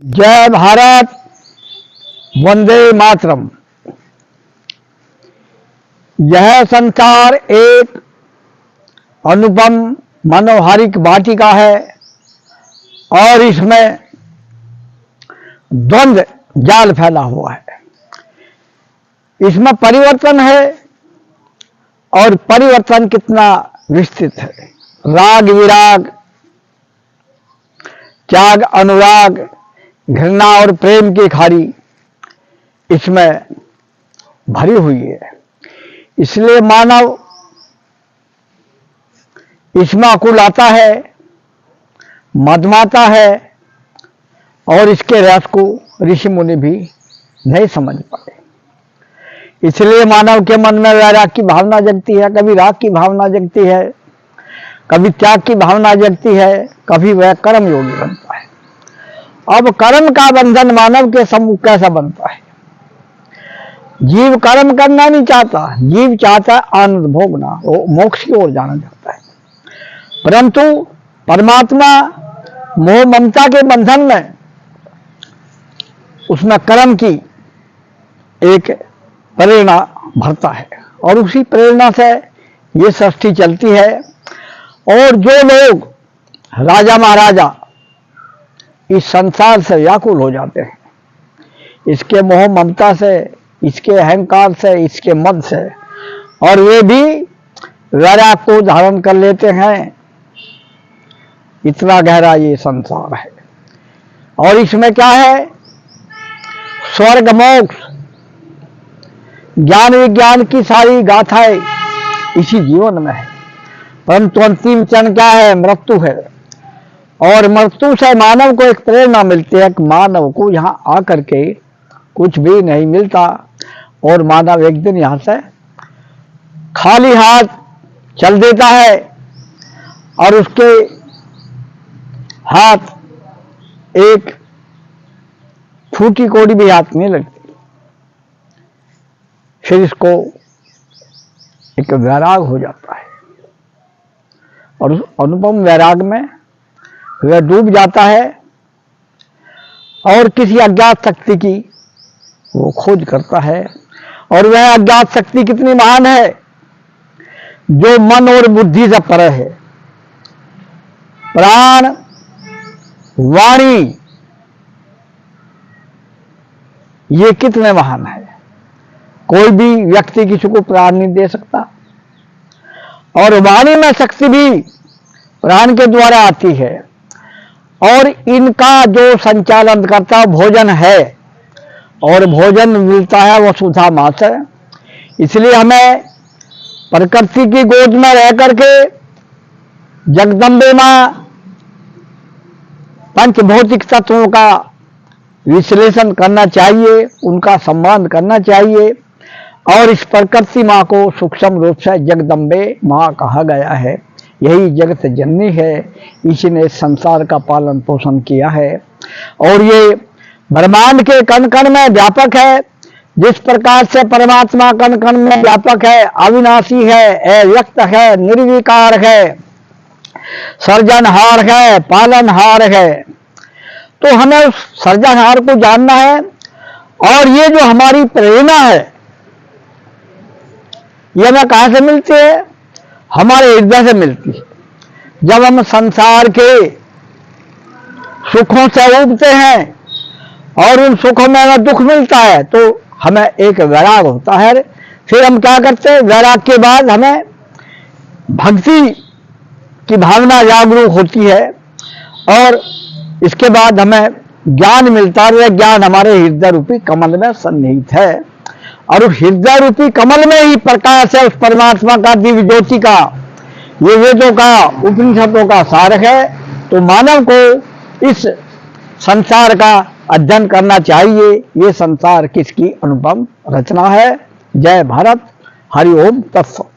जय भारत, वंदे मातरम। यह संसार एक अनुपम मनोहारिक वाटिका है और इसमें द्वंद्व जाल फैला हुआ है। इसमें परिवर्तन है और परिवर्तन कितना विस्तृत है। राग विराग, त्याग अनुराग, घृणा और प्रेम की खारी इसमें भरी हुई है। इसलिए मानव इसमें अकुलाता है, मदमाता है और इसके रस को ऋषि मुनि भी नहीं समझ पाए। इसलिए मानव के मन में वैराग की भावना जगती है, कभी राग की भावना जगती है, कभी त्याग की भावना जगती है, कभी वह कर्म योगी बनता है। अब कर्म का बंधन मानव के सम्मुख कैसा बनता है? जीव कर्म करना नहीं चाहता, जीव चाहता है आनंद भोगना, वो मोक्ष की ओर जाना चाहता है। परंतु परमात्मा मोह ममता के बंधन में उसमें कर्म की एक प्रेरणा भरता है और उसी प्रेरणा से ये सृष्टि चलती है। और जो लोग राजा महाराजा इस संसार से व्याकुल हो जाते हैं, इसके मोह ममता से, इसके अहंकार से, इसके मद से, और वे भी वैराग को धारण कर लेते हैं। इतना गहरा ये संसार है और इसमें क्या है? स्वर्ग मोक्ष ज्ञान विज्ञान की सारी गाथाएं इसी जीवन में है। परंतु अंतिम क्षण क्या है? मृत्यु है। और मृत्यु से मानव को एक प्रेरणा मिलती है कि मानव को यहाँ आकर के कुछ भी नहीं मिलता और मानव एक दिन यहाँ से खाली हाथ चल देता है और उसके हाथ एक फूटी कोड़ी भी हाथ नहीं लगती। फिर इसको एक वैराग हो जाता है और उस अनुपम वैराग में वह डूब जाता है और किसी अज्ञात शक्ति की वो खोज करता है। और वह अज्ञात शक्ति कितनी महान है, जो मन और बुद्धि से परे है। प्राण, वाणी, ये कितने महान है। कोई भी व्यक्ति किसी को प्राण नहीं दे सकता और वाणी में शक्ति भी प्राण के द्वारा आती है। और इनका जो संचालन करता भोजन है और भोजन मिलता है वसुधा माँ से। इसलिए हमें प्रकृति की गोद में रह करके जगदम्बे माँ पंचभौतिक तत्वों का विश्लेषण करना चाहिए, उनका सम्मान करना चाहिए। और इस प्रकृति माँ को सूक्ष्म रूप से जगदम्बे माँ कहा गया है। यही जगत जननी है, इसी ने संसार का पालन पोषण किया है और ये ब्रह्मांड के कण कण में व्यापक है। जिस प्रकार से परमात्मा कण कण में व्यापक है, अविनाशी है, अव्यक्त है, निर्विकार है, सर्जनहार है, पालनहार है, तो हमें उस सर्जनहार को जानना है। और ये जो हमारी प्रेरणा है, ये हमें कहां से मिलती है? हमारे हृदय से मिलती है। जब हम संसार के सुखों से उबते हैं और उन सुखों में हमें दुख मिलता है तो हमें एक वैराग होता है। फिर हम क्या करते हैं? वैराग के बाद हमें भक्ति की भावना जागरूक होती है और इसके बाद हमें ज्ञान मिलता है। यह ज्ञान हमारे हृदय रूपी कमल में सन्निहित है और उस हृदय रूपी कमल में ही प्रकाश है उस परमात्मा का, दिव्य ज्योति का, ये वेदों का, उपनिषदों का सार है। तो मानव को इस संसार का अध्ययन करना चाहिए। ये संसार किसकी अनुपम रचना है। जय भारत, हरि ओम तत्सत।